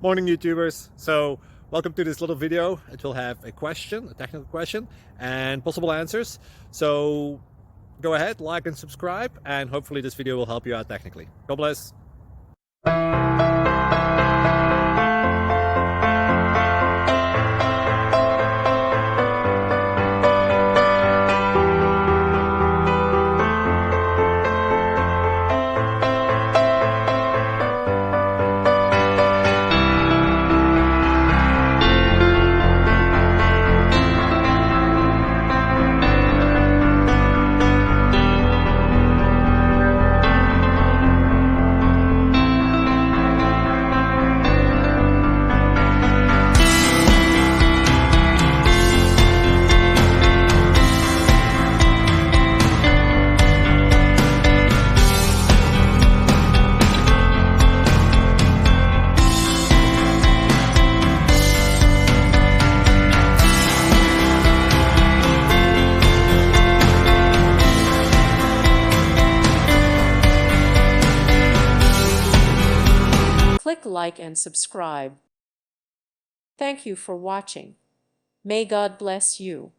Morning YouTubers. So welcome to this little video. It will have a question, a technical question, and possible answers. So go ahead, like and subscribe, and hopefully this video will help you out technically. God bless. Click like and subscribe. Thank you for watching. May God bless you.